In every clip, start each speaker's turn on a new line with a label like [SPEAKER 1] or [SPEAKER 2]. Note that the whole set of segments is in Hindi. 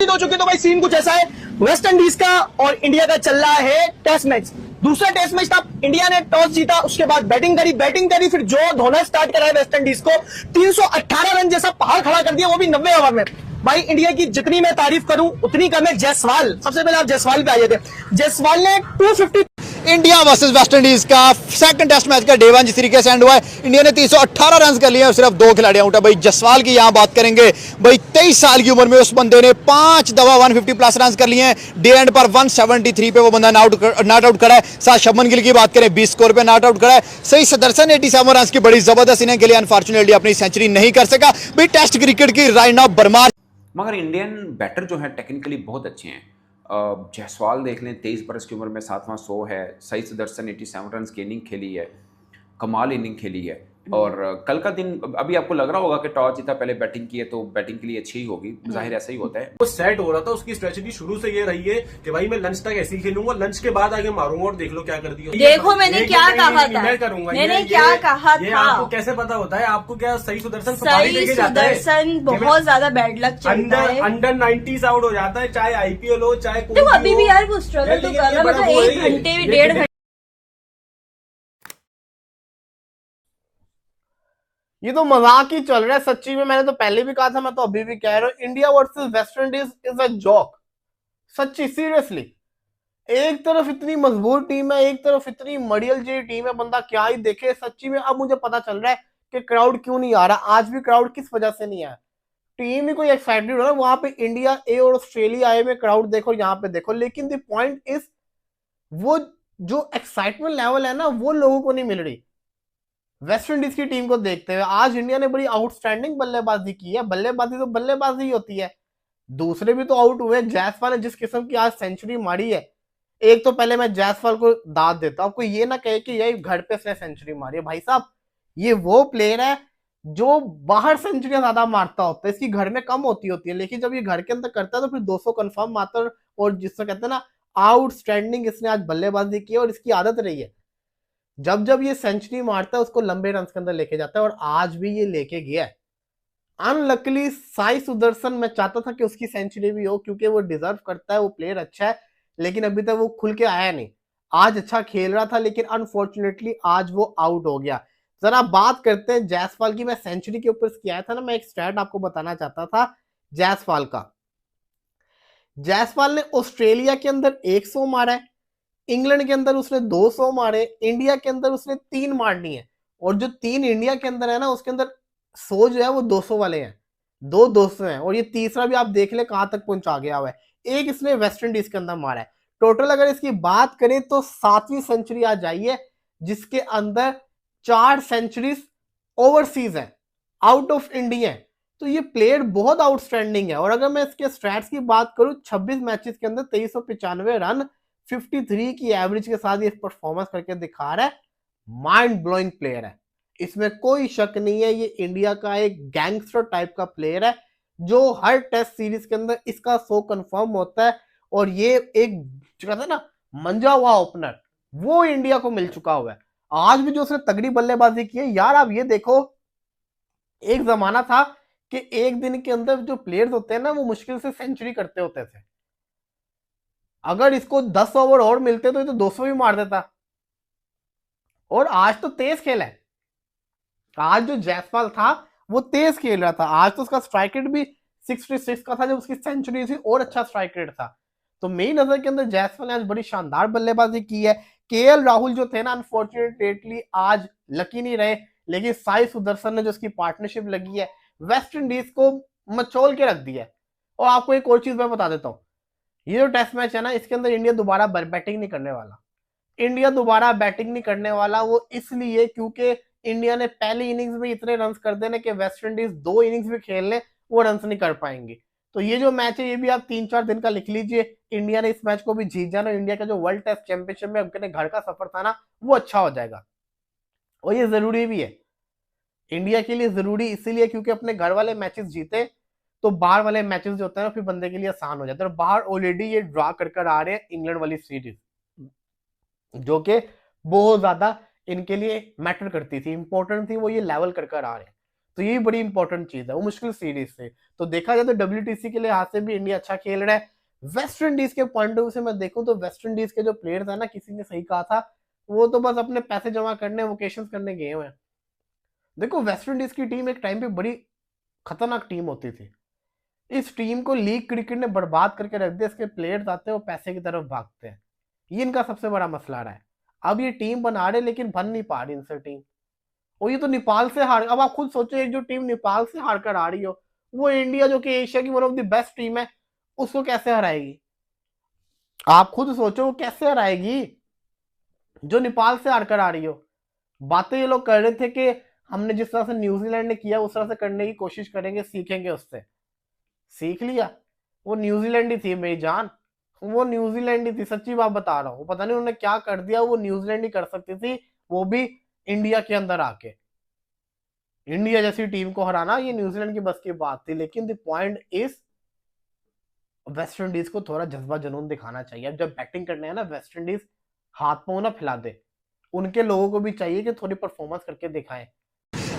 [SPEAKER 1] हो चुकी है। तो भाई सीन कुछ ऐसा है, वेस्ट इंडीज का और इंडिया का चल रहा है टेस्ट मैच। दूसरा टेस्ट मैच था, इंडिया ने टॉस जीता, उसके बाद बैटिंग करी, फिर जो धोना स्टार्ट कराया वेस्ट इंडीज को 318 रन जैसा पहाड़ खड़ा कर दिया, वो भी 90 ओवर में। भाई इंडिया की जितनी मैं तारीफ करूं उतनी कम है। जायसवाल, सबसे पहले आप जायसवाल पे आए थे। जायसवाल ने 250
[SPEAKER 2] इंडिया वर्सेस वेस्ट इंडीज का सेकंड टेस्ट मैच का डे 1 जिस तरीके से एंड हुआ है, इंडिया ने 318 रन कर लिए और सिर्फ 2 खिलाड़ी आउट है। भाई जायसवाल की यहां बात करेंगे। भाई 23 साल की उम्र में उस बंदे ने 5 दफा 150 प्लस रन कर लिए हैं। डे एंड पर 173 पे वो बंदा नॉट आउट करा है। साथ शुभमन गिल की बात करें, 20 स्कोर पे नॉट आउट करा है। सही सुदर्शन 87 रन की बड़ी जबरदस्त इनिंग के लिए अनफॉर्चुनेटली अपनी सेंचुरी नहीं कर सका। भाई टेस्ट क्रिकेट की राइट नाउ बरमार।
[SPEAKER 3] मगर इंडियन बैटर जो है टेक्निकली बहुत अच्छे हैं। जायसवाल देख लें, 23 बरस की उम्र में 7वां 100 है। सही सुदर्शन 87 रन की इनिंग खेली है, कमाल इनिंग खेली है। और कल का दिन अभी आपको लग रहा होगा कि टॉस जीता, पहले बैटिंग की है तो बैटिंग के लिए अच्छी ही होगी, जाहिर ऐसा ही होता है।
[SPEAKER 4] वो सेट हो रहा था, उसकी स्ट्रेटजी शुरू से ये रही है कि भाई मैं लंच तक ऐसे ही खेलूंगा, लंच के बाद आगे मारूंगा। और देख लो क्या कर दिया।
[SPEAKER 5] देखो मैंने क्या कहा था,
[SPEAKER 4] मैं करूंगा,
[SPEAKER 5] मैंने क्या कहा था।
[SPEAKER 4] आपको कैसे पता होता है? आपको क्या सही सुदर्शन
[SPEAKER 5] बहुत ज्यादा बैड लक चलता है।
[SPEAKER 4] अंडर 90s आउट हो जाता है, चाहे आईपीएल हो चाहे
[SPEAKER 5] तो अभी भी यार वो स्ट्रगल तो कर रहा है, मतलब 1 घंटे 1.5 घंटे।
[SPEAKER 1] ये तो मजाक ही चल रहा है सच्ची में। मैंने तो पहले भी कहा था, मैं तो अभी भी कह रहा हूं, India versus West Indies is a joke. सच्ची, सीरियसली। एक तरफ इतनी मजबूत टीम है, एक तरफ इतनी मडियल जी टीम है, बंदा क्या ही देखे। सच्ची में अब मुझे पता चल रहा है कि क्राउड क्यों नहीं आ रहा। आज भी क्राउड किस वजह से नहीं आया। टीम ही कोई एक्साइटेड हो रहा है। वहां पे इंडिया ए और ऑस्ट्रेलिया ए में क्राउड देखो, यहाँ पे देखो। लेकिन द पॉइंट इज, वो जो एक्साइटमेंट लेवल है ना, वो लोगों को नहीं मिल रही वेस्ट इंडीज की टीम को देखते हुए। आज इंडिया ने बड़ी आउटस्टैंडिंग बल्लेबाजी की है। बल्लेबाजी तो बल्लेबाजी ही होती है। दूसरे भी तो आउट हुए। जायसवाल ने जिस किस्म की आज सेंचुरी मारी है, एक तो पहले मैं जायसवाल को दाद देता हूं। आपको ये ना कहे कि यही घर पे इसने सेंचुरी मारी है। भाई साहब, ये वो प्लेयर है जो बाहर सेंचुरियां ज्यादा मारता होता है, इसकी घर में कम होती है। लेकिन जब ये घर के अंदर करता है तो फिर 200 कंफर्म मारता है। और जिससे कहते हैं ना, आउटस्टैंडिंग इसने आज बल्लेबाजी की है और इसकी आदत रही है। जब जब ये सेंचुरी मारता है उसको लंबे रन के अंदर लेके जाता है, और आज भी ये लेके गया है। अनलकली साई सुदर्शन, मैं चाहता था कि उसकी सेंचुरी भी हो, क्योंकि वो डिजर्व करता है, वो प्लेयर अच्छा है। लेकिन अभी तक वो खुल के आया नहीं। आज अच्छा खेल रहा था, लेकिन अनफॉर्चुनेटली आज वो आउट हो गया। जरा बात करते हैं जायसवाल की। मैं सेंचुरी के ऊपर किया था ना, मैं एक स्टैट आपको बताना चाहता था जायसवाल का। जायसवाल ने ऑस्ट्रेलिया के अंदर 100 मारा है, इंग्लैंड के अंदर उसने 200 मारे, इंडिया के अंदर उसने 3 मारनी है। और जो 3 इंडिया के अंदर है ना, उसके अंदर 100 जो है वो 200 वाले हैं, 2 200 हैं। और ये तीसरा भी आप देख ले कहां तक पहुंचा गया हुआ है। एक इसने वेस्ट इंडीज के अंदर मारा है। टोटल अगर इसकी बात करें तो 7वीं सेंचुरी आ जाई है, जिसके अंदर 4 सेंचुरीज ओवरसीज है, आउट ऑफ इंडिया है। तो ये प्लेयर बहुत आउटस्टैंडिंग है। और अगर मैं इसके स्टैट्स की बात करूं, 26 मैचेस के अंदर 2395 रन, 53 की एवरेज के साथ ये परफॉर्मेंस करके दिखा रहा है। माइंड ब्लोइंग प्लेयर है, इसमें कोई शक नहीं है। ये इंडिया का एक गैंगस्टर टाइप का प्लेयर है, जो हर टेस्ट सीरीज के अंदर इसका 100 कंफर्म होता है। और ये एक जो कहते हैं ना, मंजा हुआ ओपनर, वो इंडिया को मिल चुका हुआ है। आज भी जो उसने तगड़ी बल्लेबाजी की है यार, आप ये देखो, एक जमाना था कि एक दिन के अंदर जो प्लेयर्स होते हैं ना, वो मुश्किल से सेंचुरी करते होते थे। अगर इसको 10 ओवर और मिलते तो ये तो 200 भी मार देता। और आज तो तेज खेला है। आज जो जायसवाल था वो तेज खेल रहा था। आज तो उसका स्ट्राइक रेट भी 66 का था, जब उसकी सेंचुरी थी और अच्छा स्ट्राइक रेट था। तो मेरी नजर के अंदर जायसवाल ने आज बड़ी शानदार बल्लेबाजी की है। केएल राहुल जो थे ना, अनफॉर्चुनेटली आज लकी नहीं रहे। लेकिन साई सुदर्शन ने जो उसकी पार्टनरशिप लगी है, वेस्ट इंडीज को मचोल के रख दिया है। और आपको एक और चीज मैं बता देता हूं, ये जो टेस्ट मैच है ना, इसके अंदर इंडिया दोबारा बैटिंग नहीं करने वाला। इंडिया दोबारा बैटिंग नहीं करने वाला, वो इसलिए क्योंकि इंडिया ने पहली इनिंग्स में इतने रन कर देने कि वेस्ट इंडीज 2 इनिंग्स भी खेल ले, वो रन नहीं कर पाएंगे। तो ये जो मैच है, ये भी आप 3-4 दिन का लिख लीजिए। इंडिया ने इस मैच को भी जीत जाना। इंडिया का जो वर्ल्ड टेस्ट चैंपियनशिप में अपने घर का सफर था ना, वो अच्छा हो जाएगा। और ये जरूरी भी है इंडिया के लिए। जरूरी इसीलिए क्योंकि अपने घर वाले मैचेस जीते तो बाहर वाले मैचेस जो होते हैं ना, फिर बंदे के लिए आसान हो जाता है। और बाहर ऑलरेडी ये ड्रा कर आ रहे हैं इंग्लैंड वाली सीरीज, जो कि बहुत ज्यादा इनके लिए मैटर करती थी, इंपॉर्टेंट थी। वो ये लेवल कर आ रहे हैं। तो ये बड़ी इंपॉर्टेंट चीज है, वो मुश्किल सीरीज से। तो देखा जाए तो WTC के लिहाज से भी इंडिया अच्छा खेल रहा है। वेस्ट इंडीज के पॉइंट ऑफ व्यू से मैं देखूं तो वेस्ट इंडीज के जो प्लेयर्स है ना, किसी ने सही कहा था, वो तो बस अपने पैसे जमा करने, वोकेशन करने गए हुए हैं। देखो वेस्ट इंडीज की टीम एक टाइम पे बड़ी खतरनाक टीम होती थी। इस टीम को लीग क्रिकेट ने बर्बाद करके रख दिया। इसके प्लेयर्स आते हैं वो पैसे की तरफ भागते हैं, ये इनका सबसे बड़ा मसला रहा है। अब ये टीम बना रहे लेकिन बन नहीं पा रही इनसे टीम। और ये तो नेपाल से हार, अब आप खुद सोचो, एक जो टीम नेपाल से हार कर आ रही हो, वो इंडिया जो कि एशिया की one of the best team है, उसको कैसे हराएगी? आप खुद सोचो वो कैसे हराएगी जो नेपाल से हार कर आ रही हो। बातें ये लोग कर रहे थे कि हमने जिस तरह से न्यूजीलैंड ने किया उस तरह से करने की कोशिश करेंगे, सीखेंगे उससे। सीख लिया, वो न्यूजीलैंड ही थी मेरी जान, वो न्यूजीलैंड ही थी, सच्ची बात बता रहा हूँ। पता नहीं उन्होंने क्या कर दिया, वो न्यूजीलैंड ही कर सकती थी, वो भी इंडिया के अंदर आके। इंडिया जैसी टीम को हराना ये न्यूजीलैंड की बस की बात थी। लेकिन the point is West Indies को थोड़ा जज्बा जुनून दिखाना चाहिए। अब जब बैटिंग करने है ना, वेस्ट इंडीज हाथ पांव ना फैला दे, उनके लोगों को भी चाहिए कि थोड़ी परफॉर्मेंस करके दिखाएं।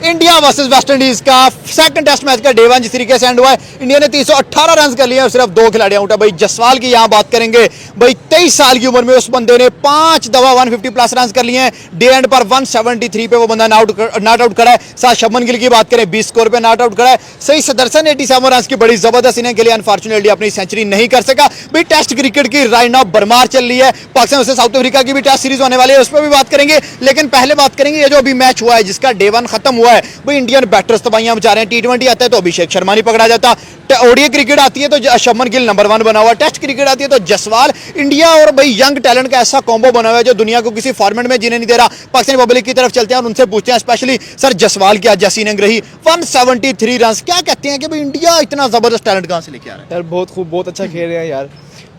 [SPEAKER 2] इंडिया वर्सेस वेस्ट इंडीज का सेकंड टेस्ट मैच का डे 1 जिस तरीके से एंड हुआ है, इंडिया ने 318 रन कर लिए और सिर्फ 2 खिलाड़ी आउट है। भाई जसवाल की यहां बात करेंगे, भाई 23 साल की उम्र में उस बंदे ने 5 दफा 150 प्लस रन कर लिए हैं। डे एंड पर 173 पे वो बंदा नॉट आउट खड़ा है। साथ शुभमन गिल की बात करें, 20 स्कोर पे नॉट आउट खड़ा है। सही सुदर्शन 87 रन की बड़ी जबरदस्त इनिंग के लिए अनफॉर्चुनेटली अपनी सेंचुरी नहीं कर सका। भाई टेस्ट क्रिकेट की राइट नाउ बरमार चल रही है। पाकिस्तान वर्सेस साउथ अफ्रीका की भी टेस्ट सीरीज होने वाली है, उस पर भी बात करेंगे। लेकिन पहले बात करेंगे ये जो अभी मैच हुआ है जिसका डे 1 खत्म हुआ है, भाई इंडियन बैटर्स तबाहियां मचा रहे हैं। T20 आता है तो अभिषेक शर्मा नहीं पकड़ा जाता, ओडीआई क्रिकेट आती है तो शुभमन गिल नंबर 1 बना हुआ, टेस्ट क्रिकेट आती है तो जसवाल। इंडिया और भाई यंग टैलेंट का ऐसा कॉम्बो बना हुआ है जो दुनिया को किसी फॉर्मेट में जीने नहीं दे रहा। पाकिस्तानी पब्लिक की तरफ चलते हैं और उनसे पूछते हैं स्पेशली सर जसवाल की आज जैसी इनिंग रही 173 रन, क्या कहते हैं कि भाई इंडिया इतना जबरदस्त टैलेंट कहां से लेके आ रहा है?
[SPEAKER 6] यार बहुत खूब, बहुत अच्छा खेल रहे हैं यार।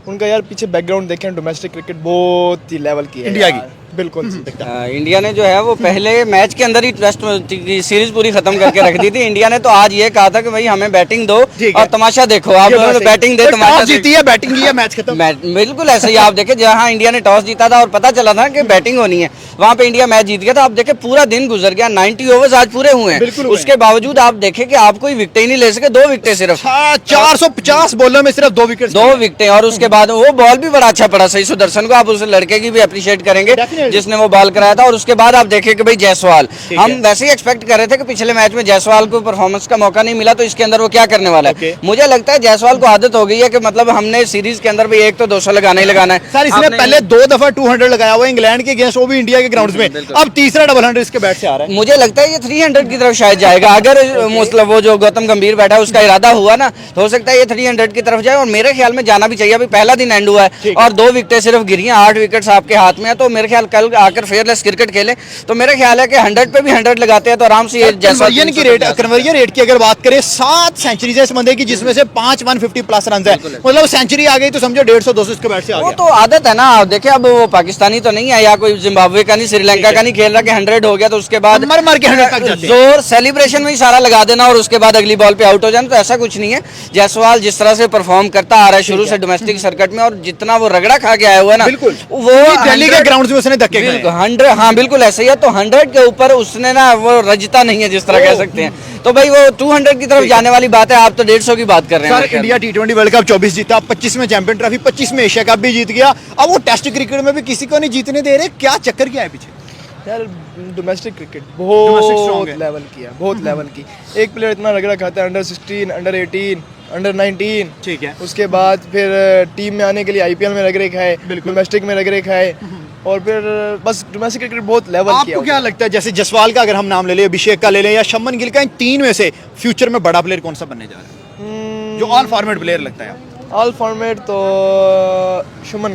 [SPEAKER 6] उनका यार पीछे बैकग्राउंड देखें, डोमेस्टिक क्रिकेट बहुत ही लेवल की है
[SPEAKER 2] इंडिया की।
[SPEAKER 6] बिल्कुल
[SPEAKER 7] इंडिया ने जो है वो पहले मैच के अंदर ही टेस्ट की सीरीज पूरी खत्म करके रख दी थी। इंडिया ने तो आज ये कहा था कि भाई हमें बैटिंग दो और तमाशा देखो। आप बैटिंग दे, तमाशा
[SPEAKER 2] जीती है, बैटिंग की है, मैच खत्म।
[SPEAKER 7] बिल्कुल ऐसे ही आप देखे, जहां इंडिया ने टॉस जीता था और पता चला था कि बैटिंग होनी है, वहां पे इंडिया मैच जीत गया था। आप देखे पूरा दिन गुजर गया, 90 ओवर्स आज पूरे हुए हैं, उसके बावजूद आप देखे कि आप कोई विकेट ही नहीं ले सके। 2 विकेट सिर्फ,
[SPEAKER 2] 450 बॉलों में सिर्फ 2 विकेट,
[SPEAKER 7] 2 विकेटें। और उसके बाद वो बॉल भी बड़ा अच्छा पड़ा सही सुदर्शन को, आप उस लड़के की भी अप्रिशिएट करेंगे जिसने वो बॉल कराया था। और उसके बाद आप देखें कि भाई जायसवाल, हम वैसे ही एक्सपेक्ट कर रहे थे कि पिछले मैच में जायसवाल को परफॉर्मेंस का मौका नहीं मिला तो इसके अंदर वो क्या करने वाला है। मुझे लगता है जायसवाल को आदत हो गई है कि मतलब हमने सीरीज के अंदर भी एक तो 200 लगाना ही लगाना है।
[SPEAKER 2] सर इसने पहले 2 दफा 200 लगाया हुआ इंग्लैंड के अगेंस्ट, वो भी इंडिया के ग्राउंड्स में, अब तीसरा डबल 100 इसके बैट से आ रहा है।
[SPEAKER 7] मुझे लगता है ये 300 की तरफ शायद जाएगा। अगर मतलब वो जो गौतम गंभीर बैठा है उसका इरादा हुआ ना, तो हो सकता है ये 300 की तरफ जाए। और मेरे ख्याल में जाना भी चाहिए। अभी पहला दिन एंड हुआ है और 2 विकेटें सिर्फ गिरी हैं, 8 विकेट्स आपके हाथ में है। तो मेरे ख्याल कल आकर फेयरलेस क्रिकेट खेले तो मेरा ख्याल है कि 100 पे भी 100 लगाते हैं तो आराम से ये
[SPEAKER 2] कन्वर्जन रेट की अगर बात करें, 7 सेंचुरीज है इस बंदे की जिसमें से 5 150 प्लस रन है। मतलब सेंचुरी आ गई तो समझो 150 200 इसके बैट से आ गया।
[SPEAKER 7] वो तो आदत है ना। देखिए अब वो पाकिस्तानी तो नहीं है या कोई जिम्बाब्वे का नहीं, श्रीलंका का नहीं खेल रहा कि 100 हो गया तो उसके बाद
[SPEAKER 2] मर के 100 तक जाते हैं।
[SPEAKER 7] जोर सेलिब्रेशन में ही सारा लगा देना और उसके बाद अगली बॉल पे आउट हो जाना, तो ऐसा कुछ नहीं है। जायसवाल जिस तरह से परफॉर्म करता आ रहा है शुरू से डोमेस्टिक सर्किट में, और जितना वो रगड़ा खा के आया हुआ है ना, वो
[SPEAKER 2] दिल्ली के ग्राउंड में उसने धक्के खाए।
[SPEAKER 7] 100, हाँ बिल्कुल ऐसे ही है। तो 100 के ऊपर उसने ना वो रजता नहीं है जिस तरह कह सकते हैं। तो भाई वो 200 की तरफ जाने वाली बात है, आप तो 150 की बात कर रहे हैं।
[SPEAKER 2] Sir India T20 world cup 24 जीता, 25 में चैंपियन ट्रॉफी, 25 में एशिया कप भी जीत गया। अब वो टेस्ट क्रिकेट में भी किसी को नहीं जीतने दे रहे, क्या चक्कर क्या है पीछे?
[SPEAKER 6] यार डोमेस्टिक क्रिकेट बहुत लेवल की है, बहुत लेवल की। एक प्लेयर इतना रगड़ा खाता है, अंडर 16, अंडर 18, अंडर 19,
[SPEAKER 2] ठीक है।
[SPEAKER 6] उसके बाद फिर टीम में आने के लिए IPL में रगड़े खाए, डोमेस्टिक में रगड़े खाए, और फिर बस डोमेस्टिक क्रिकेट बहुत लेवल की है।
[SPEAKER 2] आपको क्या लगता है, जैसे जसवाल का अगर हम नाम ले लें, अभिषेक का ले लें या शुभमन गिल का, इन 3 में से फ्यूचर में बड़ा प्लेयर कौन सा बनने जा रहा है जो ऑल फॉर्मेट प्लेयर लगता है?
[SPEAKER 6] ऑल फॉर्मेट तो शुभमन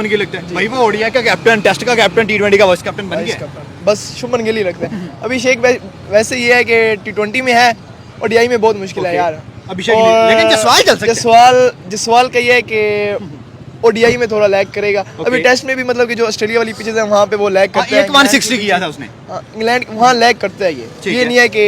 [SPEAKER 6] गिल
[SPEAKER 2] लगता है। भाई वो ओडीआई का कैप्टन, टेस्ट का कैप्टन, T20 का वाइस कैप्टन बन गया।
[SPEAKER 6] बस शुभमन गिल ही लगता है। अभिषेक वैसे ये है कि T20 में है, ODI में बहुत मुश्किल है यार
[SPEAKER 2] अभिषेक, लेकिन जसवाल चल सकता है।
[SPEAKER 6] जसवाल का ये है कि ODI में थोड़ा लैग करेगा। अभी टेस्ट में भी मतलब कि जो ऑस्ट्रेलिया वाली पिचेस है वहाँ पे वो लैग करते हैं।
[SPEAKER 2] 160 किया था उसने,
[SPEAKER 6] इंग्लैंड वहाँ लैग करता है ये नहीं है कि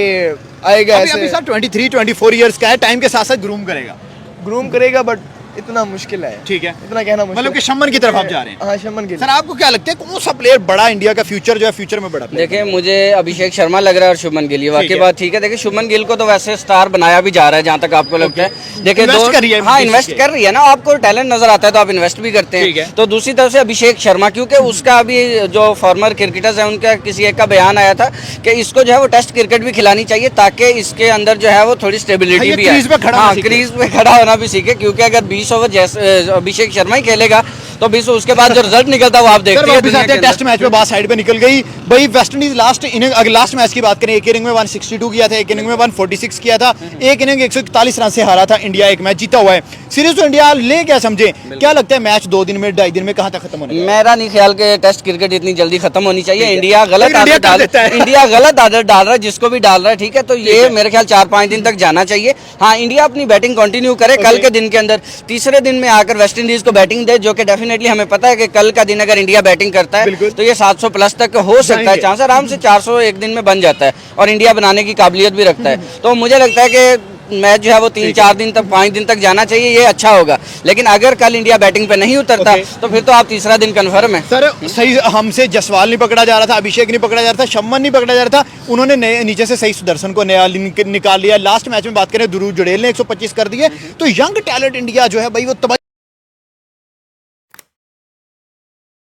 [SPEAKER 6] आएगा ऐसे।
[SPEAKER 2] अभी सर 23-24 इयर्स का है, टाइम के साथ साथ ग्रूम करेगा
[SPEAKER 6] बट इतना मुश्किल है।
[SPEAKER 2] ठीक है,
[SPEAKER 6] इतना कहना मुश्किल
[SPEAKER 2] मतलब कि शमन की तरफ आप जा रहे हैं।
[SPEAKER 6] हाँ, शमन के
[SPEAKER 2] सर आपको क्या लगता है कौन सा प्लेयर बड़ा इंडिया का फ्यूचर जो है फ्यूचर में बड़ा player?
[SPEAKER 7] देखिए मुझे अभिषेक शर्मा लग रहा है और शुभमन गिल,
[SPEAKER 2] ठीक
[SPEAKER 7] वाकई
[SPEAKER 2] है।
[SPEAKER 7] बात ठीक है। देखिए शुभमन गिल को तो वैसे स्टार बनाया भी जा रहा है जहाँ तक आपको लगता है। देखिए
[SPEAKER 2] Invest कर रही है
[SPEAKER 7] हाँ
[SPEAKER 2] बेसिस
[SPEAKER 7] इन्वेस्ट
[SPEAKER 2] के।
[SPEAKER 7] कर रही है ना, आपको टैलेंट नजर आता है तो आप इन्वेस्ट भी करते
[SPEAKER 2] ठीक है।
[SPEAKER 7] हैं। तो दूसरी तरफ से अभिषेक शर्मा, क्योंकि उसका अभी जो फॉर्मर क्रिकेटर्स है उनका किसी एक का बयान आया था कि इसको जो है वो टेस्ट क्रिकेट भी खिलानी चाहिए ताकि इसके अंदर जो है वो थोड़ी
[SPEAKER 2] हाँ,
[SPEAKER 7] स्टेबिलिटी
[SPEAKER 2] ये
[SPEAKER 7] भी
[SPEAKER 2] क्रीज पे खड़ा होना
[SPEAKER 7] हाँ
[SPEAKER 2] सीखे।
[SPEAKER 7] क्रीज पे खड़ा होना भी सीखे, क्योंकि अगर 20 ओवर जैसे अभिषेक शर्मा ही खेलेगा तो 20 उसके बाद जो रिजल्ट निकलता है वो आप
[SPEAKER 2] सर
[SPEAKER 7] देखते
[SPEAKER 2] वापस आते हैं
[SPEAKER 7] हैं।
[SPEAKER 2] टेस्ट मैच में बात साइड पे निकल गई भाई। वेस्ट इंडीज लास्ट इनिंग, अगर लास्ट मैच की बात करें, एक इनिंग में 162 किया था, एक इनिंग में 146 किया था, एक इनिंग 141 रन से हारा था इंडिया, एक मैच जीता हुआ है। सीरीज तो इंडिया ले क्या समझे, क्या लगता है मैच 2 दिन में 2.5 दिन में कहां तक खत्म होने वाला है?
[SPEAKER 7] मेरा नहीं ख्याल कि टेस्ट क्रिकेट इतनी जल्दी खत्म होनी चाहिए। इंडिया गलत
[SPEAKER 2] लेकिन इंडिया
[SPEAKER 7] आदत
[SPEAKER 2] कर
[SPEAKER 7] डाल
[SPEAKER 2] देता है।
[SPEAKER 7] इंडिया गलत आदत डाल रहा है, जिसको भी डाल रहा है, ठीक है। तो ये मेरे ख्याल 4-5 दिन तक जाना चाहिए। हाँ इंडिया अपनी बैटिंग कंटिन्यू करे, कल के दिन के अंदर तीसरे दिन में आकर वेस्ट इंडीज को बैटिंग दे, जो कि डेफिनेटली हमें पता है कि कल का दिन अगर इंडिया बैटिंग करता है तो ये 700 प्लस तक हो सकता है,
[SPEAKER 2] जाएंगे।
[SPEAKER 7] चांस आराम से 400 एक दिन में बन जाता है और इंडिया बनाने की काबिलियत भी रखता है। तो मुझे लगता है कि मैच जो है वो 3-4 दिन तक 5 दिन तक जाना चाहिए, ये अच्छा होगा। लेकिन अगर कल इंडिया बैटिंग पे नहीं उतरता तो फिर तो आप तीसरा दिन कन्फर्म है।
[SPEAKER 2] सर सही हमसे जसवाल नहीं पकड़ा जा रहा था, अभिषेक नहीं पकड़ा जा रहा था, शमन नहीं पकड़ा जा रहा था, उन्होंने नीचे से सही सुदर्शन को नया निकाल लिया। लास्ट मैच में बात करें, ध्रुव जुड़ेल ने 125 कर दिए। तो यंग टैलेंट इंडिया जो है भाई वो तबाही